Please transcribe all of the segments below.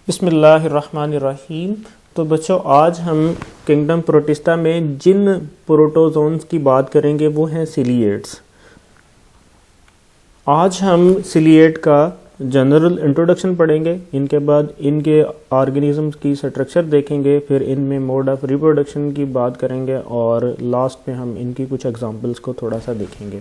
बिस्मिल्लाहिर्रहमानिर्रहीम। तो बच्चों, आज हम किंगडम प्रोटिस्टा में जिन प्रोटोजोन्स की बात करेंगे वो हैं सिलिएट्स। आज हम सिलिएट का जनरल इंट्रोडक्शन पढ़ेंगे, इनके बाद इनके ऑर्गेनिजम्स की स्ट्रक्चर देखेंगे, फिर इनमें मोड ऑफ रिप्रोडक्शन की बात करेंगे और लास्ट में हम इनकी कुछ एग्जांपल्स को थोड़ा सा देखेंगे।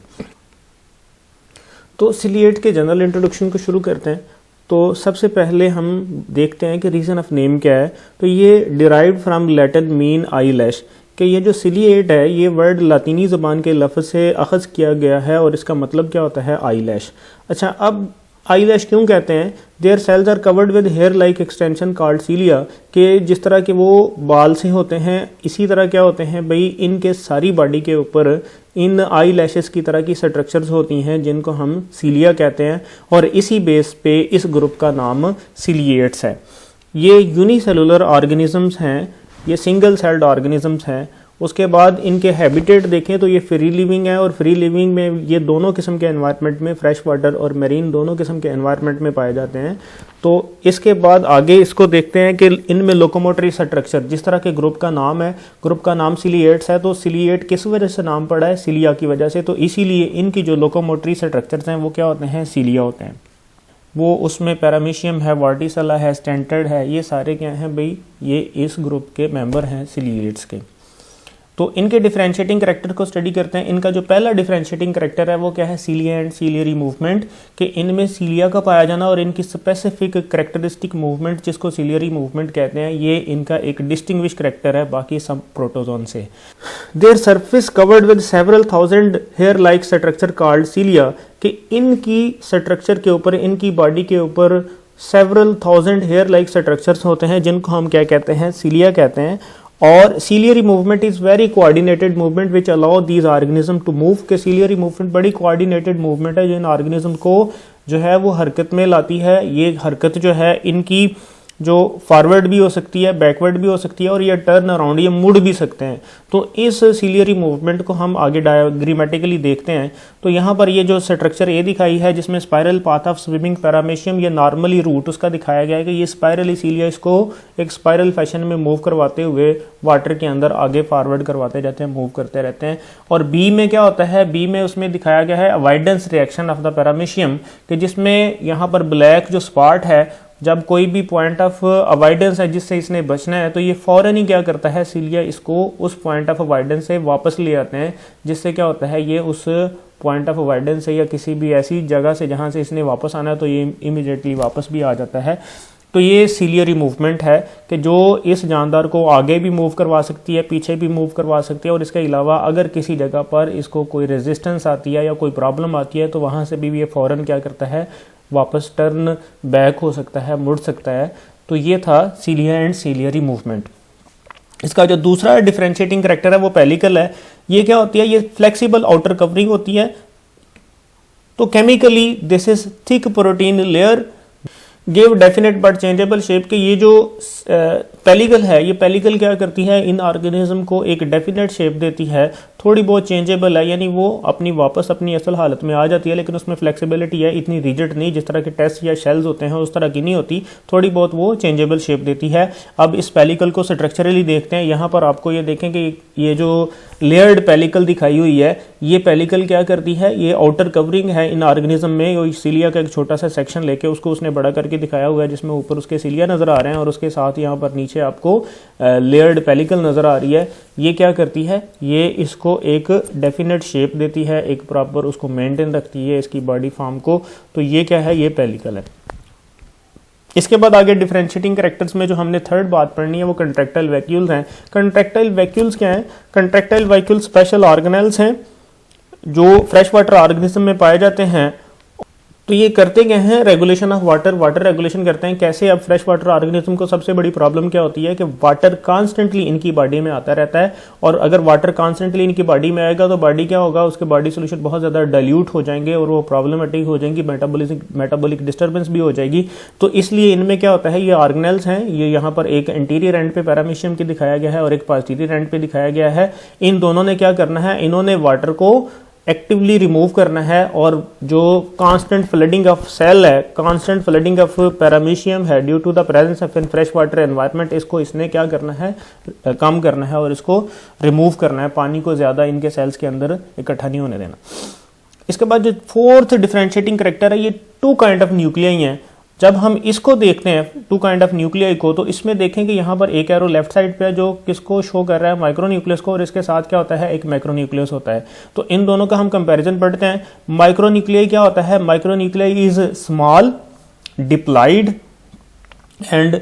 तो सिलिएट के जनरल इंट्रोडक्शन को शुरू करते हैं। तो सबसे पहले हम देखते हैं कि रीज़न ऑफ नेम क्या है। तो ये derived from Latin mean eye lash, कि ये जो सिलिएट है ये वर्ड लातीनी ज़बान के लफ्ज़ से अखज़ किया गया है और इसका मतलब क्या होता है, आई लैश। अच्छा, अब आई लैश क्यों कहते हैं? Their cells are covered with hair like extension called cilia, कि जिस तरह के वो बाल से होते हैं इसी तरह क्या होते हैं भाई, इनके सारी बॉडी के ऊपर इन आई लैशेस की तरह की स्ट्रक्चर्स होती हैं जिनको हम सीलिया कहते हैं, और इसी बेस पे इस ग्रुप का नाम सिलिएट्स है। ये यूनिसेलुलर ऑर्गेनिजम्स हैं, ये सिंगल सेल्ड ऑर्गेनिजम्स हैं। उसके बाद इनके हैबिटेट देखें तो ये फ्री लिविंग है, और फ्री लिविंग में ये दोनों किस्म के एनवायरनमेंट में, फ्रेश वाटर और मेरीन दोनों किस्म के एनवायरनमेंट में पाए जाते हैं। तो इसके बाद आगे इसको देखते हैं कि इनमें लोकोमोटरी स्ट्रक्चर, जिस तरह के ग्रुप का नाम है, ग्रुप का नाम सिलिएट्स है, तो सिलिएट किस वजह से नाम पड़ा है? सीलिया की वजह से। तो इसीलिए इनकी जो लोकोमोटरी स्ट्रक्चर्स हैं वो क्या होते हैं? सीलिया होते हैं। वो उसमें पैरामीशियम है, वर्टिसेला है, स्टेंटेड है, ये सारे क्या हैं भाई, ये इस ग्रुप के मेंबर हैं सिलिएट्स के। तो इनके डिफरेंशिएटिंग कैरेक्टर को स्टडी करते हैं। इनका जो पहला डिफरेंशिएटिंग कैरेक्टर है वो क्या है? सीलिया एंड सीलियरी मूवमेंट, कि इनमें सीलिया का पाया जाना और इनकी स्पेसिफिक कैरेक्टरिस्टिक मूवमेंट जिसको सीलियरी मूवमेंट कहते हैं, ये इनका एक डिस्टिंग्विश कैरेक्टर है बाकी सब प्रोटोजोन से। Their surface covered with several thousand hair like structure called cilia, कि इनकी स्ट्रक्चर के ऊपर, इनकी बॉडी के ऊपर several thousand hair like structures होते हैं जिनको हम क्या कहते हैं? सीलिया कहते हैं। और ciliary movement is very coordinated movement which allow these organism to move, के सीलियरी मूवमेंट बड़ी कोऑर्डिनेटेड मूवमेंट है जो इन ऑर्गेनिज्म को जो है वो हरकत में लाती है। ये हरकत जो है इनकी जो फॉरवर्ड भी हो सकती है, बैकवर्ड भी हो सकती है, और ये टर्न अराउंड, ये मुड़ भी सकते हैं। तो इस सीलियरी मूवमेंट को हम आगे डायग्रामेटिकली देखते हैं। तो यहाँ पर ये जो स्ट्रक्चर ए दिखाई है जिसमें spiral path of swimming paramecium, ये नॉर्मली रूट उसका दिखाया गया है कि ये स्पाइरली सीलिया इसको एक स्पाइरल फैशन में मूव करवाते हुए वाटर के अंदर आगे फॉरवर्ड करवाते जाते हैं, मूव करते रहते हैं। और बी में क्या होता है? बी में उसमें दिखाया गया है avoidance reaction of the paramecium, कि जिसमें यहाँ पर ब्लैक जो स्पॉट है, जब कोई भी पॉइंट ऑफ अवॉइडेंस है जिससे इसने बचना है तो ये फौरन ही क्या करता है, सीलिया इसको उस पॉइंट ऑफ अवॉइडेंस से वापस ले आते हैं, जिससे क्या होता है, ये उस पॉइंट ऑफ अवॉइडेंस से या किसी भी ऐसी जगह से जहाँ से इसने वापस आना है तो ये इमीडिएटली वापस भी आ जाता है। तो ये सीलियरी मूवमेंट है कि जो इस जानदार को आगे भी मूव करवा सकती है, पीछे भी मूव करवा सकती है, और इसके अलावा अगर किसी जगह पर इसको कोई रेजिस्टेंस आती है या कोई प्रॉब्लम आती है तो वहाँ से भी ये फ़ौरन क्या करता है, वापस टर्न बैक हो सकता है, मुड़ सकता है। तो ये था सीलिया एंड सीलियरी मूवमेंट। इसका जो दूसरा डिफरेंशिएटिंग कैरेक्टर है वो पेलिकल है। ये क्या होती है? ये फ्लेक्सिबल आउटर कवरिंग होती है। तो chemically this is thick protein layer give definite but changeable shape, के ये जो पेलिकल है, ये पेलिकल क्या करती है, इन ऑर्गेनिज्म को एक डेफिनेट शेप देती है, थोड़ी बहुत चेंजेबल है, यानी वो अपनी वापस अपनी असल हालत में आ जाती है, लेकिन उसमें फ्लेक्सिबिलिटी है, इतनी रिजिड नहीं, जिस तरह के टेस्ट या शेल्स होते हैं उस तरह की नहीं होती, थोड़ी बहुत वो चेंजेबल शेप देती है। अब इस पेलिकल को स्ट्रक्चरली देखते हैं। यहाँ पर आपको ये देखें कि ये जो लेयर्ड पेलिकल दिखाई हुई है, ये पेलिकल क्या करती है, ये आउटर कवरिंग है इन ऑर्गेनिज्म में। सीलिया का एक छोटा सा सेक्शन लेके उसको उसने बड़ा करके दिखाया हुआ है जिसमें ऊपर उसके सीलिया नजर आ रहे हैं और उसके साथ यहाँ पर नीचे आपको लेयर्ड पेलिकल नजर आ रही है। ये क्या करती है, ये इसको एक डेफिनेट शेप देती है, एक प्रॉपर उसको मेंटेन रखती है इसकी बॉडी फॉर्म को। तो ये क्या है, ये पेलिकल है। इसके बाद आगे डिफरेंशिएटिंग कैरेक्टर्स में जो हमने थर्ड बात पढ़नी है वो कंट्रैक्टाइल वैक्यूल्स हैं। कंट्रैक्टाइल वैक्यूल्स क्या हैं? कंट्रैक्टाइल वैक्यूल्स स्पेशल ऑर्गेनेल्स हैं जो फ्रेश वाटर ऑर्गेनिज्म में पाए जाते हैं। तो ये करते क्या हैं? Regulation of water, water regulation करते हैं। कैसे? अब फ्रेश वाटर ऑर्गेनिज्म को सबसे बड़ी प्रॉब्लम क्या होती है कि वाटर कॉन्स्टेंटली इनकी बॉडी में आता रहता है, और अगर वाटर कॉन्स्टेंटली इनकी बॉडी में आएगा तो बॉडी क्या होगा, उसके बॉडी सोल्यूशन बहुत ज़्यादा डाइल्यूट हो जाएंगे और वो प्रॉब्लमेटिक हो जाएंगी, मेटाबॉलिक डिस्टर्बेंस भी हो जाएगी। तो इसलिए इनमें क्या होता है, ये ऑर्गेनेल्स हैं, ये यहाँ पर एक एंटीरियर एंड पे पैरामीशियम की दिखाया गया है और एक पोस्टीरियर एंड पे दिखाया गया है। इन दोनों ने क्या करना है, इन्होंने वाटर को एक्टिवली रिमूव करना है, और जो कांस्टेंट फ्लडिंग ऑफ सेल है, कांस्टेंट फ्लडिंग ऑफ पैरामीशियम है due to the presence of in fresh water environment, इसको इसने क्या करना है, कम करना है और इसको रिमूव करना है, पानी को ज़्यादा इनके सेल्स के अंदर इकट्ठा नहीं होने देना। इसके बाद जो फोर्थ डिफरेंशिएटिंग करेक्टर है, ये टू काइंड ऑफ न्यूक्लियाई हैं। जब हम इसको देखते हैं टू काइंड ऑफ न्यूक्लियाई को, तो इसमें देखें कि यहाँ पर एक एरो लेफ्ट साइड पे है जो किसको शो कर रहा है, माइक्रोन्यूक्लियस को, और इसके साथ क्या होता है, एक मैक्रोन्यूक्लियस होता है। तो इन दोनों का हम कंपैरिजन पढ़ते हैं। माइक्रोन्यूक्लियाई क्या होता है, micronuclei is small, diploid and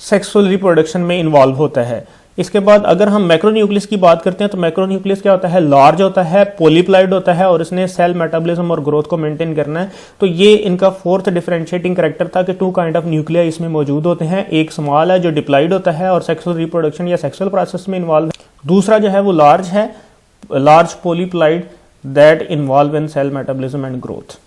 sexual reproduction में इन्वॉल्व होता है। इसके बाद अगर हम मैक्रोन्यूक्लियस की बात करते हैं तो मैक्रोन्यूक्लियस क्या होता है, लार्ज होता है, पॉलीप्लाइड होता है, और इसने सेल मेटाबॉलिज्म और ग्रोथ को मेंटेन करना है। तो ये इनका फोर्थ डिफरेंशिएटिंग कैरेक्टर था कि टू काइंड ऑफ न्यूक्लिया इसमें मौजूद होते हैं। एक स्मॉल है जो डिप्लॉइड होता है और सेक्सुअल रिप्रोडक्शन या सेक्सुअल प्रोसेस में इन्वॉल्व है। दूसरा जो है वो लार्ज है, large polyploid that involve in cell metabolism and growth.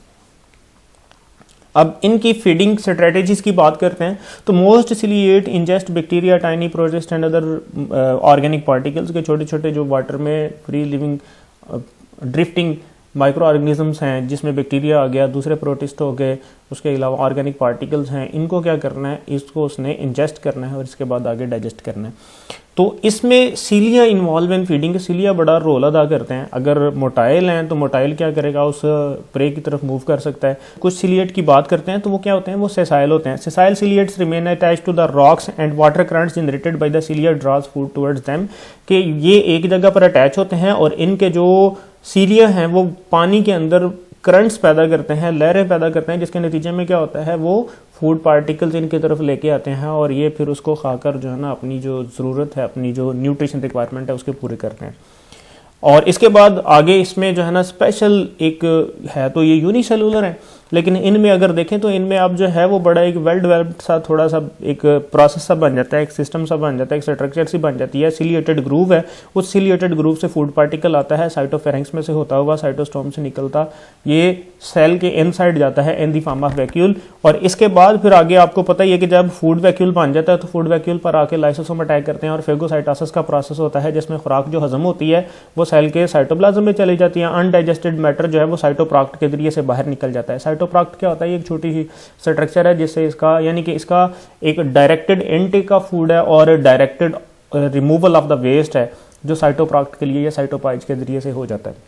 अब इनकी फीडिंग स्ट्रेटेजीज की बात करते हैं तो most ciliate ingest bacteria, tiny protist and other organic particles के छोटे छोटे जो वाटर में free living drifting micro organisms हैं, जिसमें बैक्टीरिया आ गया, दूसरे प्रोटिस्ट हो गए, उसके अलावा ऑर्गेनिक पार्टिकल्स हैं, इनको क्या करना है, इसको उसने इंजेस्ट करना है और इसके बाद आगे डाइजेस्ट करना है। तो इसमें सीलिया इन्वॉल्व इन फीडिंग, सीलिया बड़ा रोल अदा करते हैं। अगर मोटाइल हैं तो मोटाइल क्या करेगा, उस प्रे की तरफ मूव कर सकता है। कुछ सीलिएट की बात करते हैं तो वो क्या होते हैं, वो सेसाइल होते हैं। Sessile ciliates remain attached to the rocks and water currents generated by the cilia draws food towards them, कि ये एक जगह पर अटैच होते हैं और इनके जो सीलिया हैं वो पानी के अंदर करंट्स पैदा करते हैं, लहरें पैदा करते हैं, जिसके नतीजे में क्या होता है, वो फूड पार्टिकल्स इनकी तरफ लेके आते हैं और ये फिर उसको खाकर जो है ना अपनी जो ज़रूरत है, अपनी जो न्यूट्रिशन रिक्वायरमेंट है उसके पूरे करते हैं। और इसके बाद आगे इसमें जो है ना स्पेशल एक है, तो ये यूनिसेलुलर है, लेकिन इनमें अगर देखें तो इनमें अब जो है वो बड़ा एक वेल डेवलप्ड सा थोड़ा सा एक प्रोसेस सा बन जाता है, एक सिस्टम सा बन जाता है, एक स्ट्रक्चर सी बन जाती है। सिलिएटेड ग्रूव है, उस सिलिएटेड ग्रूव से फूड पार्टिकल आता है, साइटोफेरेंक्स में से होता हुआ साइटोस्टोम से निकलता ये सेल के इनसाइड जाता है in the form of vacuole. और इसके बाद फिर आगे आपको पता ही है कि जब फूड वैक्यूल बन जाता है तो फूड वैक्यूल पर आके लाइसोसोम अटैक करते हैं और फेगोसाइटोसिस का प्रोसेस होता है, जिसमें खुराक जो हजम होती है वो सेल के साइटोप्लाज्म में चली जाती है। अनडाइजेस्टेड मैटर जो है वो साइटोप्राक्ट के जरिए से बाहर निकल जाता है। साइटोप्राक्ट क्या होता है, एक छोटी सी स्ट्रक्चर है जिससे इसका यानी कि इसका एक डायरेक्टेड इनटेक ऑफ फूड है और directed removal of the waste है, जो साइटोप्राक्ट के लिए या साइटोपाइज के जरिए से हो जाता है।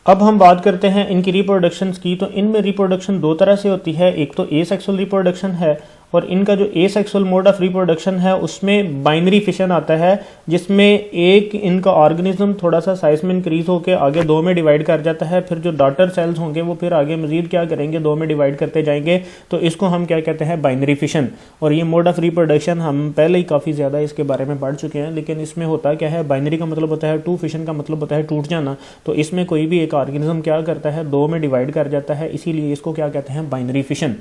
अब हम बात करते हैं इनकी रिप्रोडक्शन की। तो इनमें रिप्रोडक्शन दो तरह से होती है, एक तो एसेक्सुअल रिप्रोडक्शन है, और इनका जो एसेक्सुअल मोड ऑफ रिप्रोडक्शन है उसमें बाइनरी फिशन आता है, जिसमें एक इनका ऑर्गेनिज्म थोड़ा सा साइज में इंक्रीज होकर आगे दो में डिवाइड कर जाता है, फिर जो डॉटर सेल्स होंगे वो फिर आगे मजीद क्या करेंगे, दो में डिवाइड करते जाएंगे। तो इसको हम क्या कहते हैं, बाइनरी फिशन। और ये मोड ऑफ रिप्रोडक्शन हम पहले ही काफ़ी ज़्यादा इसके बारे में पढ़ चुके हैं, लेकिन इसमें होता क्या है, बाइनरी का मतलब होता है टू, फिशन का मतलब होता है टूट जाना। तो इसमें कोई भी एक ऑर्गेनिज्म क्या करता है, दो में डिवाइड कर जाता है, इसीलिए इसको क्या कहते हैं, बाइनरी फिशन।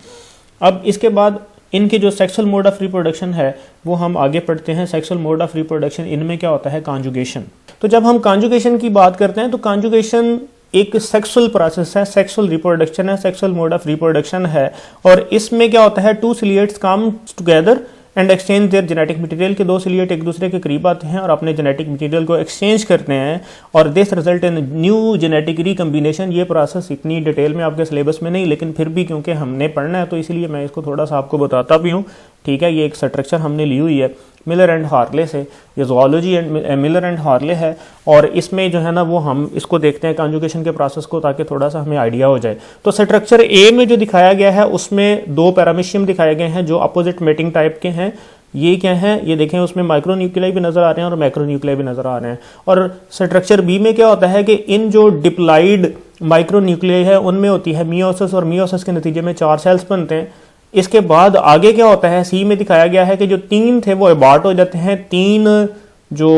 अब इसके बाद इनके जो सेक्सुअल मोड ऑफ रिप्रोडक्शन है वो हम आगे पढ़ते हैं। सेक्सुअल मोड ऑफ रिप्रोडक्शन इनमें क्या होता है, कॉन्जुगेशन। तो जब हम कॉन्जुगेशन की बात करते हैं तो कॉन्जुगेशन एक सेक्सुअल प्रोसेस है, सेक्सुअल रिप्रोडक्शन है, सेक्सुअल मोड ऑफ रिप्रोडक्शन है। और इसमें क्या होता है, two ciliates come together and exchange their genetic material, के दो सिलिएट एक दूसरे के करीब आते हैं और अपने जेनेटिक मटेरियल को एक्सचेंज करते हैं, और this result in new genetic recombination. ये प्रोसेस इतनी डिटेल में आपके सिलेबस में नहीं, लेकिन फिर भी क्योंकि हमने पढ़ना है तो इसीलिए मैं इसको थोड़ा सा आपको बताता भी हूँ। ठीक है, ये एक स्ट्रक्चर हमने ली हुई है मिलर एंड हार्ले से, ये zoology and Miller and Harley है, और इसमें जो है ना वो हम इसको देखते हैं कॉन्जुगेशन के प्रोसेस को, ताकि थोड़ा सा हमें आइडिया हो जाए। तो स्ट्रक्चर ए में जो दिखाया गया है उसमें दो पैरामीशियम दिखाए गए हैं जो अपोजिट मेटिंग टाइप के हैं। ये क्या है, ये देखें, उसमें माइक्रोन्यूक्लियाई भी नजर आ रहे हैं और मैक्रोन्यूक्लियाई भी नजर आ रहे हैं। और स्ट्रक्चर बी में क्या होता है कि इन जो डिप्लॉइड माइक्रोन्यूक्लियाई है उनमें होती है मियोसिस, और मियोसिस के नतीजे में 4 सेल्स बनते हैं। इसके बाद आगे क्या होता है, सी में दिखाया गया है कि जो 3 थे वो अबार्ट हो जाते हैं, 3 जो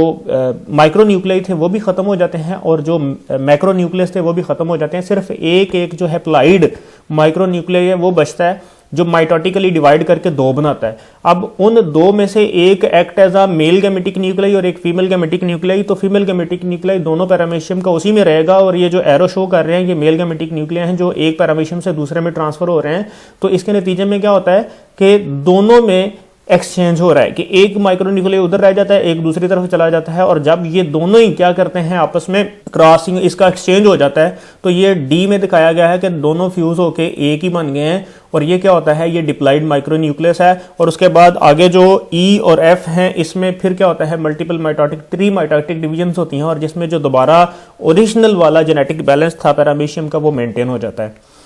माइक्रोन्यूक्लियाई थे वो भी खत्म हो जाते हैं, और जो मैक्रोन्यूक्लियस थे वो भी खत्म हो जाते हैं। सिर्फ एक जो है प्लाइड माइक्रोन्यूक्लियाई है वो बचता है, जो माइटोटिकली डिवाइड करके 2 बनाता है। अब उन 2 में से एक act as a male gametic nuclei और एक फीमेल गैमेटिक न्यूक्लियाई। तो फीमेल गैमेटिक न्यूक्लियाई दोनों पैरामीशियम का उसी में रहेगा, और ये जो एरो शो कर रहे हैं ये मेल गैमेटिक न्यूक्लियाई हैं जो एक पैरामीशियम से दूसरे में ट्रांसफर हो रहे हैं। तो इसके नतीजे में क्या होता है कि दोनों में एक्सचेंज हो रहा है कि एक माइक्रोन्यूक्लियस उधर रह जाता है, एक दूसरी तरफ चला जाता है, और जब ये दोनों ही क्या करते हैं आपस में क्रॉसिंग, इसका एक्सचेंज हो जाता है, तो ये डी में दिखाया गया है कि दोनों फ्यूज होके एक ही बन गए हैं, और ये क्या होता है, ये डिप्लॉइड माइक्रोन्यूक्लियस है। और उसके बाद आगे जो ई और एफ हैं, इसमें फिर क्या होता है, मल्टीपल माइटोटिक, 3 माइटोटिक डिवीजन होती हैं, और जिसमें जो दोबारा ओरिजिनल वाला जेनेटिक बैलेंस था पैरामीशियम का, वो मेंटेन हो जाता है।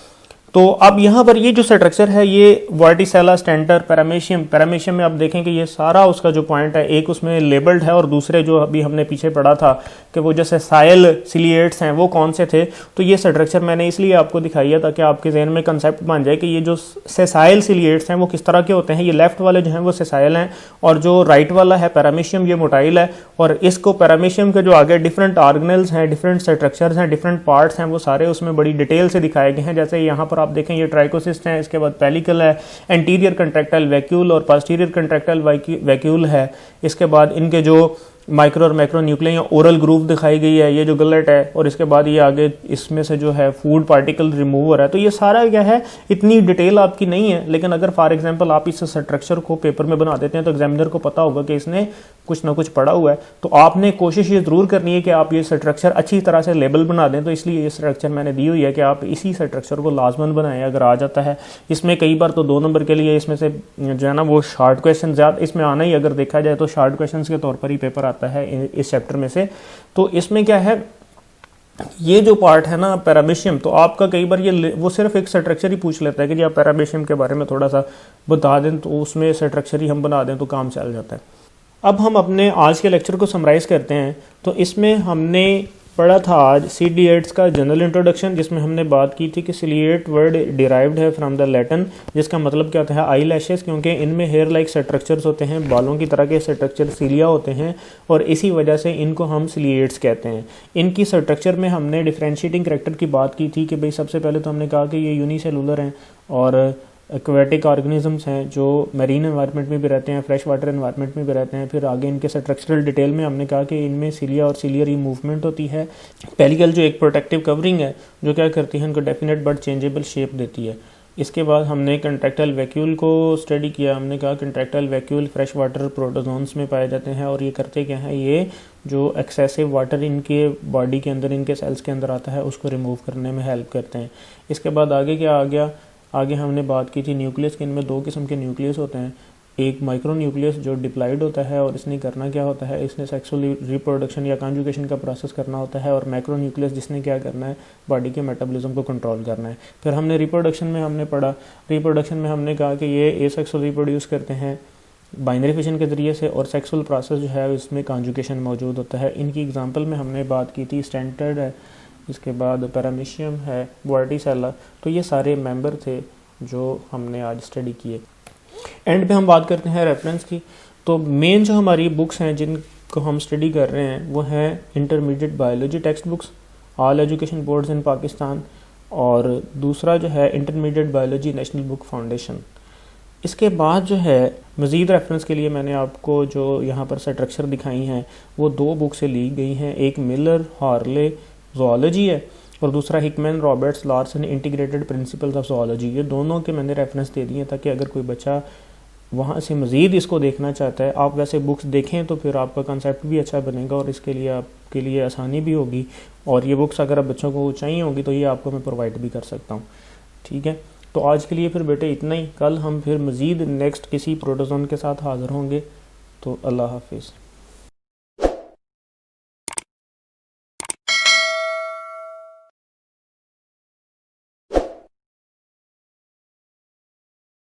तो अब यहाँ पर ये जो स्ट्रक्चर है, ये वर्टिसेला, स्टेंटर, पैरामीशियम में आप देखें कि ये सारा उसका जो पॉइंट है, एक उसमें लेबल्ड है, और दूसरे जो अभी हमने पीछे पढ़ा था कि वो जो सेसाइल सिलिएट्स हैं वो कौन से थे। तो ये स्ट्रक्चर मैंने इसलिए आपको दिखाई है ताकि आपके जहन में कंसेप्ट बन जाए कि ये जो सेसाइल सिलिएट्स हैं वो किस तरह के होते हैं। ये लेफ्ट वाले जो हैं वो सेसाइल हैं, और जो राइट वाला है पैरामीशियम, ये मोटाइल है। और इसको पैरामीशियम के जो आगे डिफरेंट ऑर्गेनल्स हैं, डिफरेंट स्ट्रक्चर्स हैं, डिफरेंट पार्ट्स हैं, वो सारे उसमें बड़ी डिटेल से दिखाए गए हैं। जैसे यहाँ पर आप देखें, ये ट्राइकोसिस्ट है, इसके बाद पेलिकल है, एंटीरियर कंट्रैक्टाइल वैक्यूल और पोस्टीरियर कंट्रैक्टाइल वैक्यूल है। इसके बाद इनके जो माइक्रो और मैक्रो न्यूक्लियस या ओरल ग्रूव दिखाई गई है, ये जो गलेट है, और इसके बाद ये आगे इसमें से जो है फूड पार्टिकल रिमूवर है। तो ये सारा क्या है, इतनी डिटेल आपकी नहीं है, लेकिन अगर फॉर एग्जांपल आप इस स्ट्रक्चर को पेपर में बना देते हैं तो एग्जामिनर को पता होगा कि इसने कुछ ना कुछ पढ़ा हुआ है। तो आपने कोशिश ये जरूर करनी है कि आप ये स्ट्रक्चर अच्छी तरह से लेबल बना दें। तो इसलिए ये स्ट्रक्चर मैंने दी हुई है कि आप इसी स्ट्रक्चर को लाजमन बनाएं अगर आ जाता है। इसमें कई बार तो 2 नंबर के लिए इसमें से जो है ना वो शार्ट क्वेश्चन ज़्यादा इसमें आना ही, अगर देखा जाए तो शार्ट क्वेश्चन के तौर पर ही पेपर आता है इस चैप्टर में से। तो इसमें क्या है, ये जो पार्ट है ना पैरामीशियम, तो आपका कई बार ये वो सिर्फ एक स्ट्रक्चर ही पूछ लेता है कि जी आप पैरामीशियम के बारे में थोड़ा सा बता दें, तो उसमें स्ट्रक्चर ही हम बना दें तो काम चल जाता है। अब हम अपने आज के लेक्चर को समराइज़ करते हैं। तो इसमें हमने पढ़ा था आज सीलिएट्स का जनरल इंट्रोडक्शन, जिसमें हमने बात की थी कि सिलिएट वर्ड डिराइव्ड है फ्रॉम द लैटिन, जिसका मतलब क्या होता है आई लैशेस, क्योंकि इनमें हेयर लाइक स्ट्रक्चर्स होते हैं, बालों की तरह के स्ट्रक्चर सीलिया होते हैं, और इसी वजह से इनको हम सिलिएट्स कहते हैं। इनकी स्ट्रक्चर में हमने डिफ्रेंशिएटिंग करैक्टर की बात की थी कि भाई सबसे पहले तो हमने कहा कि ये यूनिसेलुलर हैं और एक्वेटिक ऑर्गेनिजम्स हैं जो मैरीन एनवायरनमेंट में भी रहते हैं, फ्रेश वाटर एनवायरनमेंट में भी रहते हैं। फिर आगे इनके स्ट्रक्चरल डिटेल में हमने कहा कि इनमें सिलिया और सिलियरी मूवमेंट होती है। पेलिकल जो एक प्रोटेक्टिव कवरिंग है जो क्या करती है, इनको डेफिनेट बट चेंजेबल शेप देती है। इसके बाद हमने कंट्रैक्टाइल वैक्यूल को स्टडी किया। हमने कहा contractile vacuole fresh water protozoans में पाए जाते हैं, और ये करते क्या हैं, ये जो एक्सेसिव वाटर इनके बॉडी के अंदर, इनके सेल्स के अंदर आता है, उसको रिमूव करने में हेल्प करते हैं। इसके बाद आगे क्या आ गया, आगे हमने बात की थी न्यूक्लियस के। इनमें 2 किस्म के न्यूक्लियस होते हैं, एक माइक्रो न्यूक्लियस जो डिप्लॉइड होता है और इसने करना क्या होता है, इसने सेक्सुअल रिप्रोडक्शन या कॉन्जुगेशन का प्रोसेस करना होता है, और मैक्रो न्यूक्लियस जिसने क्या करना है, बॉडी के मेटाबॉलिज्म को कंट्रोल करना है। फिर हमने रिप्रोडक्शन में हमने पढ़ा, रिप्रोडक्शन में हमने कहा कि ये एसेक्सुअल रिप्रोड्यूस करते हैं बाइनरी फिशन के ज़रिए से, और सेक्सुअल प्रोसेस जो है इसमें कॉन्जुगेशन मौजूद होता है। इनकी एग्जाम्पल में हमने बात की थी स्टैंडर्ड है, इसके बाद पैरामीशियम है, वर्टिसेला। तो ये सारे मेंबर थे जो हमने आज स्टडी किए। एंड पे हम बात करते हैं रेफरेंस की। तो मेन जो हमारी बुक्स हैं जिनको हम स्टडी कर रहे हैं वो हैं intermediate biology text books, all education boards in Pakistan, और दूसरा जो है intermediate biology national book foundation. इसके बाद जो है मज़ीद रेफरेंस के लिए मैंने आपको जो यहाँ पर स्ट्रक्चर दिखाई हैं वो 2 बुक से ली गई हैं। एक मिलर हार्ले ज़ूलॉजी है, और दूसरा Hickman Roberts Larsen integrated principles of zoology. ये दोनों के मैंने रेफरेंस दे दिए ताकि अगर कोई बच्चा वहाँ से मज़ीद इसको देखना चाहता है, आप वैसे बुक्स देखें तो फिर आपका कंसेप्ट भी अच्छा बनेगा और इसके लिए आपके लिए आसानी भी होगी। और ये बुक्स अगर आप बच्चों को चाहिए होगी तो ये आपको मैं प्रोवाइड भी कर सकता हूँ। ठीक है, तो आज के लिए फिर बेटे इतना ही। कल हम फिर मज़ीद नेक्स्ट किसी प्रोटोजोन के साथ हाज़िर होंगे। तो अल्लाह हाफिज़।